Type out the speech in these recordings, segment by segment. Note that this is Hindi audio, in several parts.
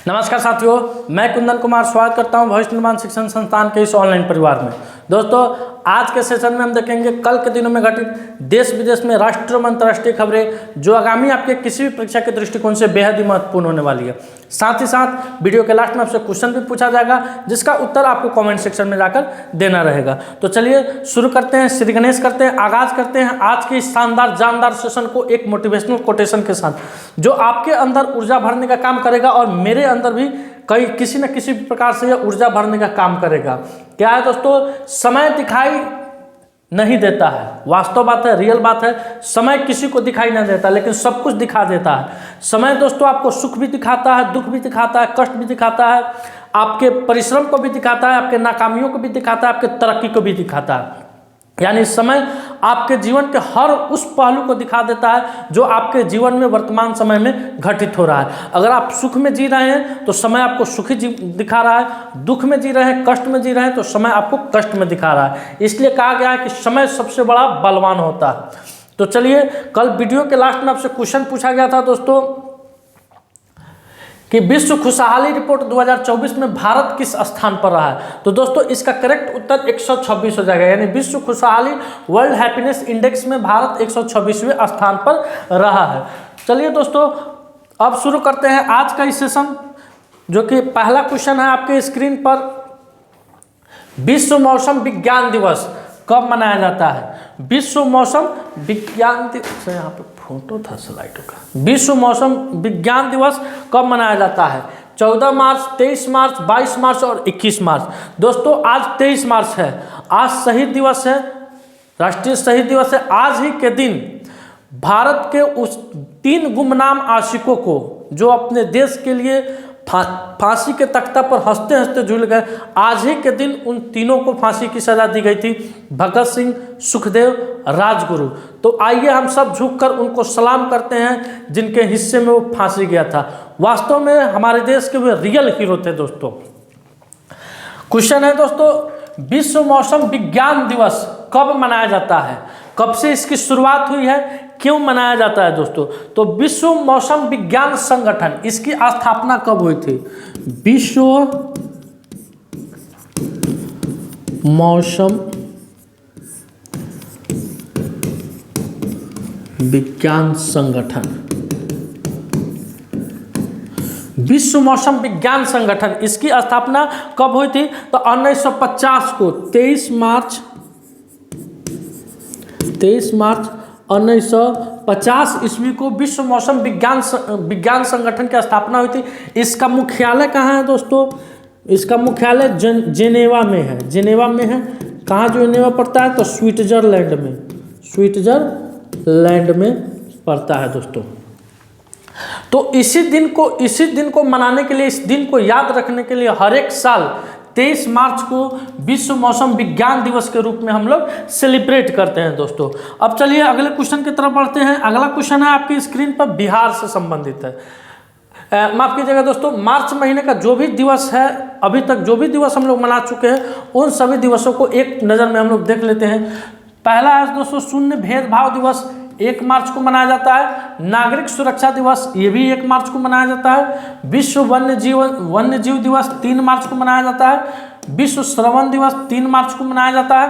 नमस्कार साथियों, मैं कुंदन कुमार स्वागत करता हूं भविष्य निर्माण शिक्षण संस्थान के इस ऑनलाइन परिवार में। दोस्तों, आज के सेशन में हम देखेंगे कल के दिनों में घटित देश विदेश में राष्ट्रीय और अंतर्राष्ट्रीय खबरें जो आगामी आपके किसी भी परीक्षा के दृष्टिकोण से बेहद ही महत्वपूर्ण होने वाली है। साथ ही साथ वीडियो के लास्ट में आपसे क्वेश्चन भी पूछा जाएगा जिसका उत्तर आपको कमेंट सेक्शन में जाकर देना रहेगा। तो चलिए शुरू करते हैं, श्री गणेश करते हैं, आगाज करते हैं आज के इस शानदार जानदार सेशन को एक मोटिवेशनल कोटेशन के साथ जो आपके अंदर ऊर्जा भरने का काम करेगा और मेरे अंदर भी कई किसी न किसी प्रकार से यह ऊर्जा भरने का काम करेगा। क्या है दोस्तों, समय दिखाई नहीं देता है, वास्तव बात है, रियल बात है। समय किसी को दिखाई नहीं देता लेकिन सब कुछ दिखा देता है। समय दोस्तों आपको सुख भी दिखाता है, दुख भी दिखाता है, कष्ट भी दिखाता है, आपके परिश्रम को भी दिखाता है, आपके नाकामियों को भी दिखाता है, आपके तरक्की को भी दिखाता है। यानी समय आपके जीवन के हर उस पहलू को दिखा देता है जो आपके जीवन में वर्तमान समय में घटित हो रहा है। अगर आप सुख में जी रहे हैं तो समय आपको सुखी दिखा रहा है, दुख में जी रहे हैं, कष्ट में जी रहे हैं तो समय आपको कष्ट में दिखा रहा है। इसलिए कहा गया है कि समय सबसे बड़ा बलवान होता है। तो चलिए, कल वीडियो के लास्ट में आपसे क्वेश्चन पूछा गया था दोस्तों कि विश्व खुशहाली रिपोर्ट 2024 में भारत किस स्थान पर रहा है। तो दोस्तों इसका करेक्ट उत्तर 126 हो जाएगा। यानी विश्व खुशहाली वर्ल्ड हैप्पीनेस इंडेक्स में भारत 126वें स्थान पर रहा है। चलिए दोस्तों, अब शुरू करते हैं आज का इस सेशन, जो कि पहला क्वेश्चन है आपके स्क्रीन पर। विश्व मौसम विज्ञान दिवस कब मनाया जाता है? विश्व मौसम विज्ञान दिवस, यहाँ पे फोटो था स्लाइड का। विश्व मौसम विज्ञान दिवस कब मनाया जाता है? 14 मार्च, 23 मार्च, 22 मार्च और 21 मार्च। दोस्तों आज 23 मार्च है, आज शहीद दिवस है, राष्ट्रीय शहीद दिवस है। आज ही के दिन भारत के उस 3 गुमनाम आशिकों को जो अपने देश के लिए फांसी के तख्ता पर हंसते हंसते झूल गए, आज ही के दिन उन तीनों को फांसी की सजा दी गई थी, भगत सिंह, सुखदेव, राजगुरु। तो आइए हम सब झुककर उनको सलाम करते हैं जिनके हिस्से में वो फांसी गया था। वास्तव में हमारे देश के वे रियल हीरो थे दोस्तों। क्वेश्चन है दोस्तों, विश्व मौसम विज्ञान दिवस कब मनाया जाता है? कब से इसकी शुरुआत हुई है, क्यों मनाया जाता है दोस्तों? तो विश्व मौसम विज्ञान संगठन, इसकी स्थापना कब हुई थी? विश्व मौसम विज्ञान संगठन, विश्व मौसम विज्ञान संगठन, इसकी स्थापना कब हुई थी? तो 1950 को 23 मार्च 1950 ईस्वी को विश्व मौसम विज्ञान संगठन की स्थापना हुई थी। इसका मुख्यालय कहाँ है दोस्तों? इसका मुख्यालय जेनेवा में है। जेनेवा में है। कहाँ जेनेवा पड़ता है? तो स्विट्जरलैंड में पड़ता है दोस्तों। तो इसी दिन को मनाने के लिए, इस दिन को याद रखने के लिए हर एक साल 23 मार्च को विश्व मौसम विज्ञान दिवस के रूप में हम लोग सेलिब्रेट करते हैं दोस्तों। अब चलिए अगले क्वेश्चन की तरफ बढ़ते हैं। अगला क्वेश्चन है आपकी स्क्रीन पर, बिहार से संबंधित है। माफ कीजिएगा दोस्तों, मार्च महीने का जो भी दिवस है, अभी तक जो भी दिवस हम लोग मना चुके हैं, उन सभी दिवसों को एक नज़र में हम लोग देख लेते हैं। पहला है दोस्तों शून्य भेदभाव दिवस, 1 मार्च को मनाया जाता है। नागरिक सुरक्षा दिवस, ये भी 1 मार्च को मनाया जाता है। विश्व वन्य जीव दिवस 3 मार्च को मनाया जाता है। विश्व श्रवण दिवस 3 मार्च को मनाया जाता है।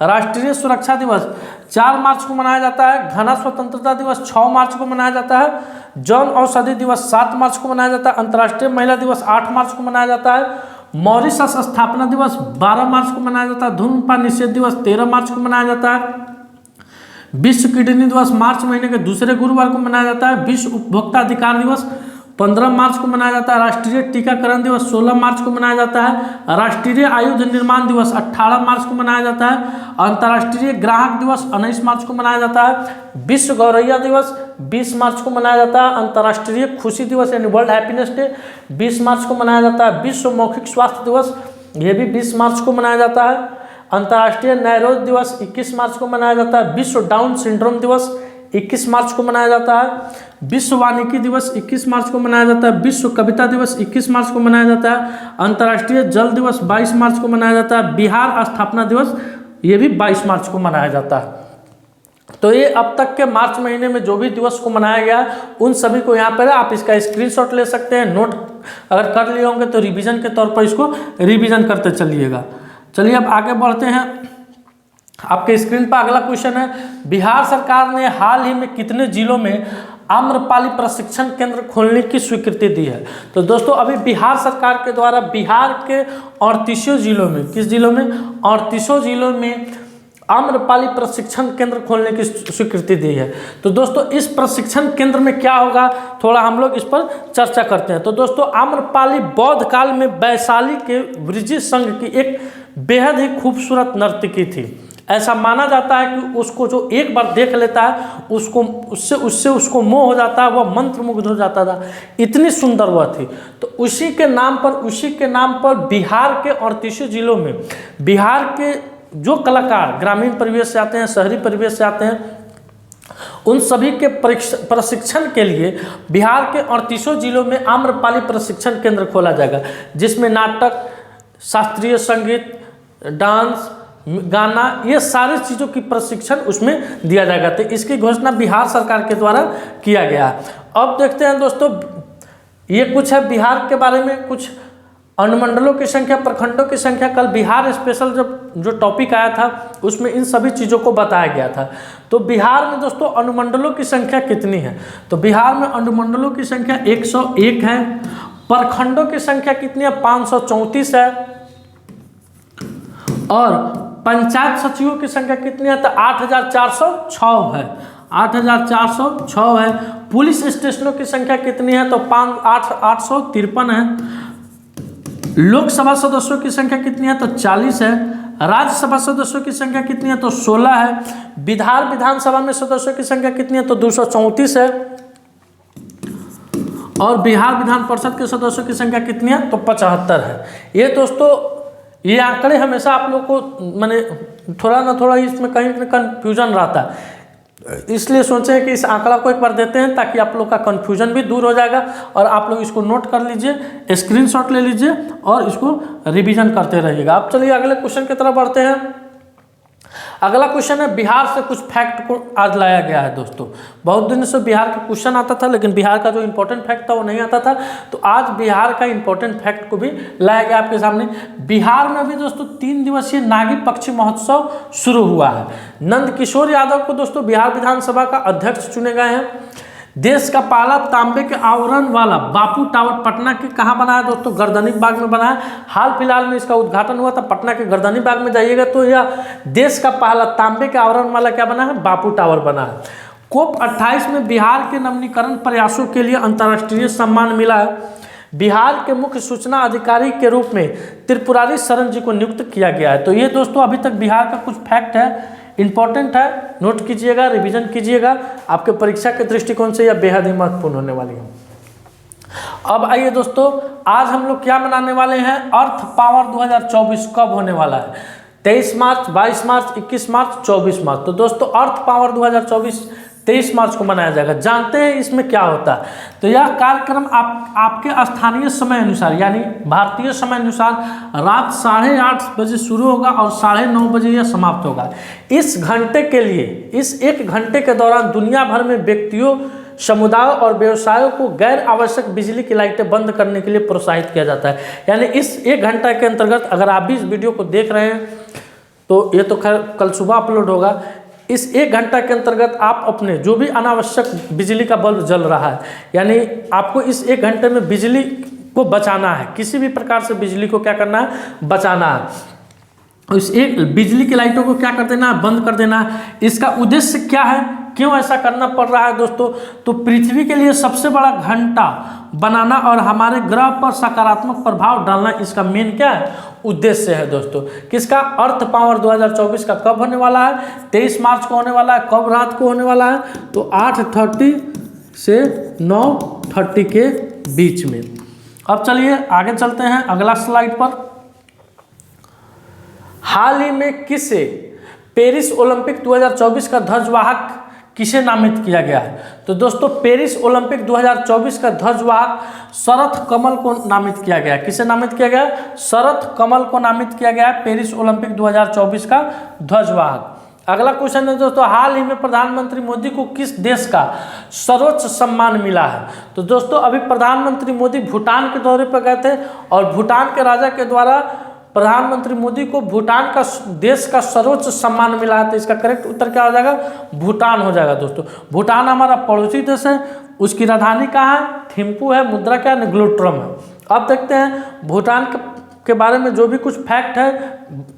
राष्ट्रीय सुरक्षा दिवस 4 मार्च को मनाया जाता है। घना स्वतंत्रता दिवस 6 मार्च को मनाया जाता है। जन औषधि दिवस 7 मार्च को मनाया जाता है। अंतर्राष्ट्रीय महिला दिवस 8 मार्च को मनाया जाता है। मॉरिशस स्थापना दिवस 12 मार्च को मनाया जाता है। धूम्रपान निषेध दिवस 13 मार्च को मनाया जाता है। विश्व किडनी दिवस मार्च महीने के दूसरे गुरुवार को मनाया जाता है। विश्व उपभोक्ता अधिकार दिवस 15 मार्च को मनाया जाता है। राष्ट्रीय टीकाकरण दिवस 16 मार्च को मनाया जाता है। राष्ट्रीय आयुध निर्माण दिवस 18 मार्च को मनाया जाता है। अंतर्राष्ट्रीय ग्राहक दिवस 19 मार्च को मनाया जाता है। विश्व गौरैया दिवस 20 मार्च को मनाया जाता है। अंतर्राष्ट्रीय खुशी दिवस यानी वर्ल्ड हैप्पीनेस डे 20 मार्च को मनाया जाता है। विश्व मौखिक स्वास्थ्य दिवस, ये भी 20 मार्च को मनाया जाता है। अंतर्राष्ट्रीय नैरोज दिवस 21 मार्च को मनाया जाता है। विश्व डाउन सिंड्रोम दिवस 21 मार्च को मनाया जाता है। विश्व वानिकी दिवस 21 मार्च को मनाया जाता है। विश्व कविता दिवस 21 मार्च को मनाया जाता है। अंतर्राष्ट्रीय जल दिवस 22 मार्च को मनाया जाता है। बिहार स्थापना दिवस ये भी 22 मार्च को मनाया जाता है। तो ये अब तक के मार्च महीने में जो भी दिवस को मनाया गया उन सभी को यहाँ पर आप इसका स्क्रीनशॉट ले सकते हैं। नोट अगर कर लिए होंगे तो रिवीजन के तौर पर इसको रिवीजन करते चलिएगा। चलिए अब आगे बढ़ते हैं। आपके स्क्रीन पर अगला क्वेश्चन है, बिहार सरकार ने हाल ही में कितने जिलों में आम्रपाली प्रशिक्षण केंद्र खोलने की स्वीकृति दी है? तो दोस्तों अभी बिहार सरकार के द्वारा बिहार के 38 जिलों में, किस जिलों में? 38 जिलों में आम्रपाली प्रशिक्षण केंद्र खोलने की स्वीकृति दी है। तो दोस्तों इस प्रशिक्षण केंद्र में क्या होगा, थोड़ा हम लोग इस पर चर्चा करते हैं। तो दोस्तों आम्रपाली बौद्ध काल में वैशाली के वृजी संघ की एक बेहद ही खूबसूरत नर्तकी थी। ऐसा माना जाता है कि उसको जो एक बार देख लेता है उसको मोह हो जाता है, वह मंत्रमुग्ध हो जाता था, इतनी सुंदर वह थी। तो उसी के नाम पर बिहार के 38 जिलों में बिहार के जो कलाकार ग्रामीण परिवेश से आते हैं, शहरी परिवेश से आते हैं, उन सभी के प्रशिक्षण के लिए बिहार के 38 जिलों में आम्रपाली प्रशिक्षण केंद्र खोला जाएगा, जिसमें नाटक, शास्त्रीय संगीत, डांस, गाना, ये सारी चीज़ों की प्रशिक्षण उसमें दिया जाएगा। तो इसकी घोषणा बिहार सरकार के द्वारा किया गया है। अब देखते हैं दोस्तों, ये कुछ है बिहार के बारे में, कुछ अनुमंडलों की संख्या, प्रखंडों की संख्या। कल बिहार स्पेशल जो टॉपिक आया था उसमें इन सभी चीज़ों को बताया गया था। तो बिहार में दोस्तों अनुमंडलों की संख्या कितनी है? तो बिहार में अनुमंडलों की संख्या 101 है। प्रखंडों की संख्या कितनी है? 534 है। और पंचायत सचिवों की संख्या कितनी है? तो 8406 है, 8406 है। पुलिस स्टेशनों की संख्या कितनी है? तो 853 है। लोकसभा सदस्यों की संख्या कितनी है? तो 40 है। राज्यसभा सदस्यों की संख्या कितनी है? तो 16 है। विधानसभा में सदस्यों की संख्या कितनी है? तो 234 है। और बिहार विधान परिषद के सदस्यों की संख्या कितनी है? तो 75 है। ये दोस्तों ये आंकड़े हमेशा आप लोग को माने थोड़ा ना थोड़ा इसमें कहीं ना कन्फ्यूजन रहता है, इसलिए सोचे कि इस आंकड़ा को एक बार देते हैं ताकि आप लोग का कन्फ्यूजन भी दूर हो जाएगा। और आप लोग इसको नोट कर लीजिए, स्क्रीनशॉट ले लीजिए और इसको रिवीजन करते रहिएगा। अब चलिए अगले क्वेश्चन की तरफ बढ़ते हैं। अगला क्वेश्चन है, बिहार से कुछ फैक्ट को आज लाया गया है। दोस्तों बहुत दिन से बिहार का क्वेश्चन आता था लेकिन बिहार का जो इंपॉर्टेंट फैक्ट था वो नहीं आता था, तो आज बिहार का इंपॉर्टेंट फैक्ट को भी लाया गया आपके सामने। बिहार में भी दोस्तों 3 दिवसीय नागी पक्षी महोत्सव शुरू हुआ है। नंद किशोर यादव को दोस्तों बिहार विधानसभा का अध्यक्ष चुने गए हैं। देश का पहला तांबे के आवरण वाला बापू टावर पटना के कहाँ बना है? दोस्तों गर्दनी बाग में बना है। हाल फिलहाल में इसका उद्घाटन हुआ था। पटना के गर्दनी बाग में जाइएगा तो यह देश का पहला तांबे के आवरण वाला क्या बना है? बापू टावर बना है। COP 28 में बिहार के नवीनीकरण प्रयासों के लिए अंतर्राष्ट्रीय सम्मान मिला है। बिहार के मुख्य सूचना अधिकारी के रूप में त्रिपुरारी शरण जी को नियुक्त किया गया है। तो ये दोस्तों अभी तक बिहार का कुछ फैक्ट है, इंपॉर्टेंट है, नोट कीजिएगा, रिवीजन कीजिएगा। आपके परीक्षा के दृष्टिकोण से यह बेहद ही महत्वपूर्ण होने वाली है। अब आइए दोस्तों, आज हम लोग क्या मनाने वाले हैं? अर्थ पावर 2024 कब होने वाला है? 23 मार्च, 22 मार्च, 21 मार्च, 24 मार्च। तो दोस्तों अर्थ पावर 2024 23 मार्च को मनाया जाएगा। जानते हैं इसमें क्या होता है? तो यह कार्यक्रम आपके स्थानीय समय अनुसार यानी भारतीय समय अनुसार रात 8:30 बजे शुरू होगा और 9:30 बजे यह समाप्त होगा। इस घंटे के लिए, इस 1 घंटे के दौरान दुनिया भर में व्यक्तियों, समुदायों और व्यवसायों को गैर आवश्यक बिजली की लाइटें बंद करने के लिए प्रोत्साहित किया जाता है। यानी इस 1 घंटा के अंतर्गत अगर आप भी इस वीडियो को देख रहे हैं तो ये तो खैर कल सुबह अपलोड होगा। इस 1 घंटा के अंतर्गत आप अपने जो भी अनावश्यक बिजली का बल्ब जल रहा है, यानी आपको इस 1 घंटे में बिजली को बचाना है, किसी भी प्रकार से बिजली को क्या करना है? बचाना है। इस एक बिजली की लाइटों को क्या कर देना है? बंद कर देना है। इसका उद्देश्य क्या है? क्यों ऐसा करना पड़ रहा है दोस्तों? तो पृथ्वी के लिए सबसे बड़ा घंटा बनाना और हमारे ग्रह पर सकारात्मक प्रभाव डालना इसका मेन क्या है? उद्देश्य है दोस्तों। किसका? अर्थ पावर 2024 का कब होने वाला है? 23 मार्च को होने वाला है। कब रात को होने वाला है? तो 8:30 से 9:30 के बीच में। अब चलिए आगे चलते हैं अगला स्लाइड पर। हाल ही में किसे पेरिस ओलंपिक 2024 का ध्वजवाहक किसे नामित किया गया है? तो दोस्तों पेरिस ओलंपिक 2024 का ध्वजवाहक शरथ कमल को नामित किया गया है। किसे नामित किया गया? शरथ कमल को नामित किया गया है पेरिस ओलंपिक 2024 का ध्वजवाहक। अगला क्वेश्चन है दोस्तों, हाल ही में प्रधानमंत्री मोदी को किस देश का सर्वोच्च सम्मान मिला है? तो दोस्तों अभी प्रधानमंत्री मोदी भूटान के दौरे पर गए थे और भूटान के राजा के द्वारा प्रधानमंत्री मोदी को भूटान का देश का सर्वोच्च सम्मान मिला है। तो इसका करेक्ट उत्तर क्या हो जाएगा? भूटान हो जाएगा दोस्तों। भूटान हमारा पड़ोसी देश है, उसकी राजधानी कहाँ है? थिम्पू है, मुद्रा क्या है? ग्लोट्रम है। अब देखते हैं भूटान के बारे में जो भी कुछ फैक्ट है,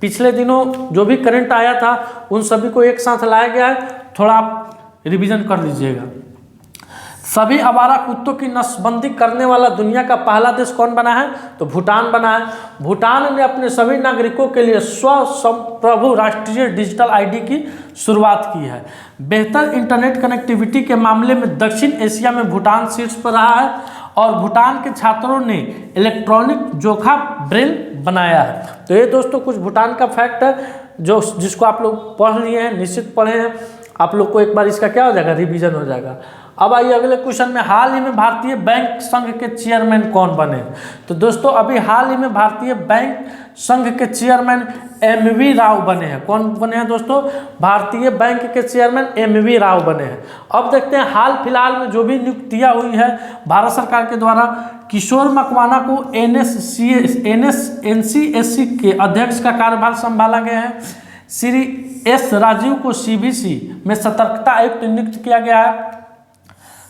पिछले दिनों जो भी करंट आया था उन सभी को एक साथ लाया गया है, थोड़ा आप रिवीजन कर लीजिएगा। सभी आवारा कुत्तों की नस्बंदी करने वाला दुनिया का पहला देश कौन बना है? तो भूटान बना है। भूटान ने अपने सभी नागरिकों के लिए स्वप्रभु राष्ट्रीय डिजिटल आईडी की शुरुआत की है। बेहतर इंटरनेट कनेक्टिविटी के मामले में दक्षिण एशिया में भूटान शीर्ष पर रहा है और भूटान के छात्रों ने इलेक्ट्रॉनिक जोखा ब्रेल बनाया है। तो ये दोस्तों कुछ भूटान का फैक्ट है जिसको आप लोग पढ़ लिए हैं, निश्चित पढ़े हैं। आप लोग को एक बार इसका क्या हो जाएगा? रिवीजन हो जाएगा। अब आइए अगले क्वेश्चन में, हाल ही में भारतीय बैंक संघ के चेयरमैन कौन बने? तो दोस्तों अभी हाल ही में भारतीय बैंक संघ के चेयरमैन एमवी राव बने हैं। कौन बने हैं दोस्तों? भारतीय बैंक के चेयरमैन एमवी राव बने हैं। अब देखते हैं हाल फिलहाल में जो भी नियुक्तियां हुई है भारत सरकार के द्वारा। किशोर मकवाना को एनसीएससी के अध्यक्ष का कार्यभार संभाला गया है। श्री एस राजीव को सीबीसी में सतर्कता आयुक्त नियुक्त किया गया है।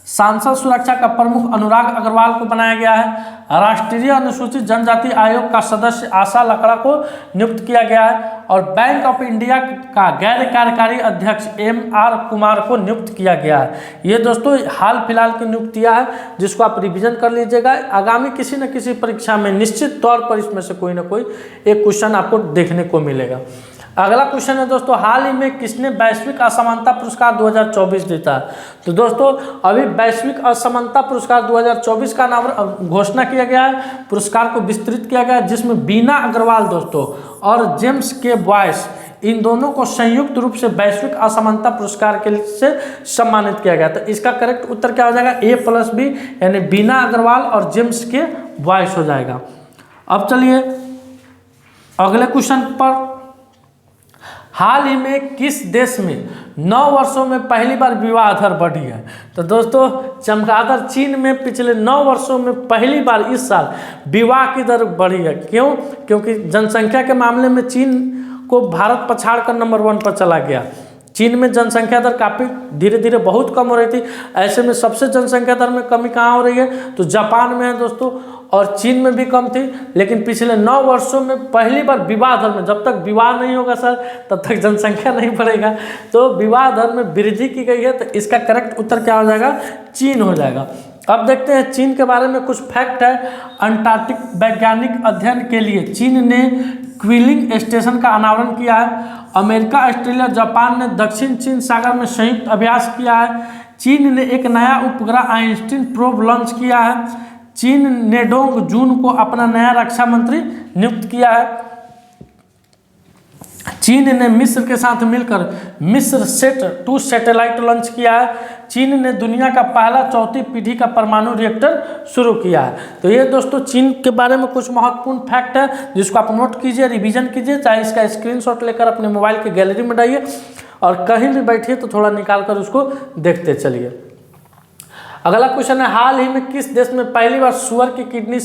सांसद सुरक्षा का प्रमुख अनुराग अग्रवाल को बनाया गया है। राष्ट्रीय अनुसूचित जनजाति आयोग का सदस्य आशा लकड़ा को नियुक्त किया गया है और बैंक ऑफ इंडिया का गैर कार्यकारी अध्यक्ष एमआर कुमार को नियुक्त किया गया है। ये दोस्तों हाल फिलहाल की नियुक्तियां हैं जिसको आप रिवीजन कर लीजिएगा। आगामी किसी न किसी परीक्षा में निश्चित तौर पर इसमें से कोई ना कोई एक क्वेश्चन आपको देखने को मिलेगा। अगला क्वेश्चन है दोस्तों, हाल ही में किसने वैश्विक असमानता पुरस्कार 2024 जीता? तो दोस्तों अभी वैश्विक असमानता पुरस्कार 2024 का नाम घोषणा किया गया है, पुरस्कार को विस्तृत किया गया है, जिसमें बीना अग्रवाल दोस्तों और जेम्स के बॉयस इन दोनों को संयुक्त रूप से वैश्विक असमानता पुरस्कार के से सम्मानित किया गया। तो इसका करेक्ट उत्तर क्या हो जाएगा? A+B यानी बीना अग्रवाल और जेम्स के बॉयस हो जाएगा। अब चलिए अगले क्वेश्चन पर, हाल ही में किस देश में 9 वर्षों में पहली बार विवाह दर बढ़ी है? तो दोस्तों चमगादड़ चीन में पिछले 9 वर्षों में पहली बार इस साल विवाह की दर बढ़ी है। क्यों? क्योंकि जनसंख्या के मामले में चीन को भारत पछाड़ कर नंबर 1 पर चला गया। चीन में जनसंख्या दर काफ़ी धीरे धीरे बहुत कम हो रही थी। ऐसे में सबसे जनसंख्या दर में कमी कहाँ हो रही है? तो जापान में है दोस्तों, और चीन में भी कम थी। लेकिन पिछले 9 वर्षों में पहली बार विवाह दर में, जब तक विवाह नहीं होगा सर तब तक जनसंख्या नहीं बढ़ेगा, तो विवाह दर में वृद्धि की गई है। तो इसका करेक्ट उत्तर क्या हो जाएगा? चीन हो जाएगा। अब देखते हैं चीन के बारे में कुछ फैक्ट है। अंटार्कटिक वैज्ञानिक अध्ययन के लिए चीन ने क्विलिंग स्टेशन का अनावरण किया है। अमेरिका, ऑस्ट्रेलिया, जापान ने दक्षिण चीन सागर में संयुक्त अभ्यास किया है। चीन ने एक नया उपग्रह आइंस्टीन प्रोब लॉन्च किया है। चीन ने डोंग जून को अपना नया रक्षा मंत्री नियुक्त किया है। चीन ने मिस्र के साथ मिलकर मिस्र सेट 2 सैटेलाइट लॉन्च किया है। चीन ने दुनिया का पहला 4थी पीढ़ी का परमाणु रिएक्टर शुरू किया है। तो ये दोस्तों चीन के बारे में कुछ महत्वपूर्ण फैक्ट है जिसको आप नोट कीजिए, रिवीजन कीजिए, चाहे इसका स्क्रीनशॉट लेकर अपने मोबाइल की गैलरी में डालिए और कहीं भी बैठिए तो थोड़ा निकाल कर उसको देखते चलिए। अगला क्वेश्चन है, हाल ही में किस देश में पहली बार सुअर की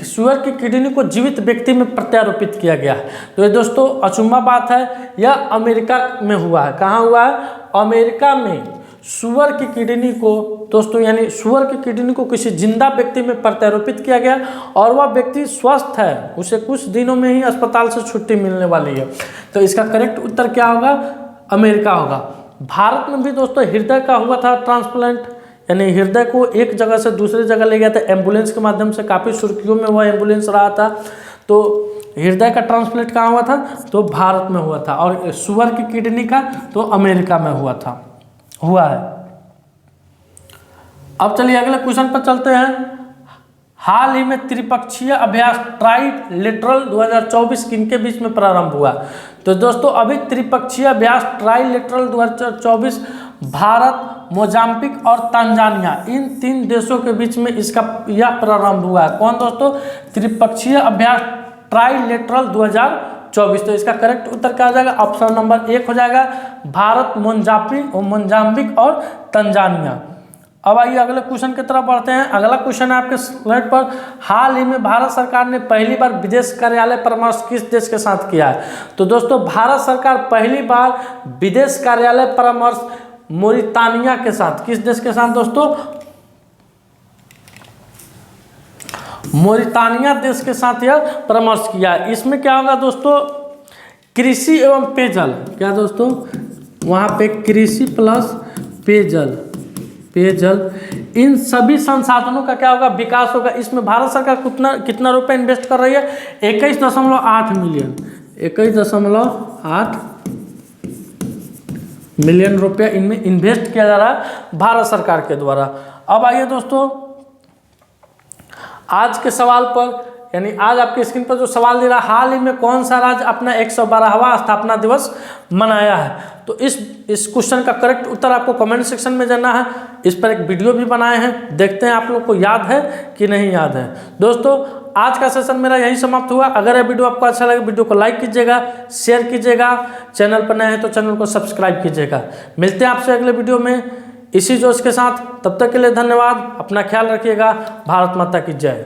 सुअर की किडनी को जीवित व्यक्ति में प्रत्यारोपित किया गया है? तो ये दोस्तों अचंभा बात है, यह अमेरिका में हुआ है। कहाँ हुआ है? अमेरिका में सुअर की किडनी को दोस्तों, यानी सुअर की किडनी को किसी जिंदा व्यक्ति में प्रत्यारोपित किया गया और वह व्यक्ति स्वस्थ है, उसे कुछ दिनों में ही अस्पताल से छुट्टी मिलने वाली है। तो इसका करेक्ट उत्तर क्या होगा? अमेरिका होगा। भारत में भी दोस्तों हृदय का हुआ था ट्रांसप्लांट, यानी हृदय को एक जगह से दूसरी जगह ले गया था एम्बुलेंस के माध्यम से, काफ़ी सुर्खियों में वह एम्बुलेंस रहा था। तो हृदय का ट्रांसप्लांट कहाँ हुआ था? तो भारत में हुआ था। और सुअर की किडनी का तो अमेरिका में हुआ है। अब चलिए अगले क्वेश्चन पर चलते हैं। हाल ही में त्रिपक्षीय अभ्यास ट्राइलेटरल 2024 किनके बीच में प्रारंभ हुआ? तो दोस्तों अभी त्रिपक्षीय अभ्यास ट्राइलेटरल 2024 भारत, मोजाम्बिक और तंजानिया इन 3 देशों के बीच में यह प्रारंभ हुआ है। कौन दोस्तों? त्रिपक्षीय अभ्यास ट्राइलेटरल 2024 24। तो इसका करेक्ट उत्तर क्या हो जाएगा? ऑप्शन नंबर 1 हो जाएगा, भारत, मोजाम्बिक और तंजानिया। अब आइए अगले क्वेश्चन की तरफ बढ़ते हैं। अगला क्वेश्चन है आपके स्लाइड पर, हाल ही में भारत सरकार ने पहली बार विदेश कार्यालय परामर्श किस देश के साथ किया है? तो दोस्तों भारत सरकार पहली बार विदेश कार्यालय परामर्श मोरितानिया के साथ, किस देश के साथ दोस्तों? मोरितानिया देश के साथ यह परामर्श किया है। इसमें क्या होगा दोस्तों? कृषि एवं पेयजल, क्या दोस्तों वहाँ पे कृषि प्लस पेयजल, इन सभी संसाधनों का क्या होगा? विकास होगा। इसमें भारत सरकार कितना रुपए इन्वेस्ट कर रही है? 21.8 मिलियन, 21.8 मिलियन रुपया इनमें इन्वेस्ट किया जा रहा है भारत सरकार के द्वारा। अब आइए दोस्तों आज के सवाल पर, यानी आज आपके स्क्रीन पर जो सवाल दे रहा है, हाल ही में कौन सा राज्य अपना 112वां स्थापना दिवस मनाया है? तो इस क्वेश्चन का करेक्ट उत्तर आपको कमेंट सेक्शन में देना है। इस पर एक वीडियो भी बनाए हैं, देखते हैं आप लोग को याद है कि नहीं याद है। दोस्तों आज का सेशन मेरा यही समाप्त हुआ। अगर यह वीडियो आपको अच्छा लगे, वीडियो को लाइक कीजिएगा, शेयर कीजिएगा, चैनल पर नए हैं तो चैनल को सब्सक्राइब कीजिएगा। मिलते हैं आपसे अगले वीडियो में इसी जोश के साथ। तब तक के लिए धन्यवाद, अपना ख्याल रखिएगा। भारत माता की जय।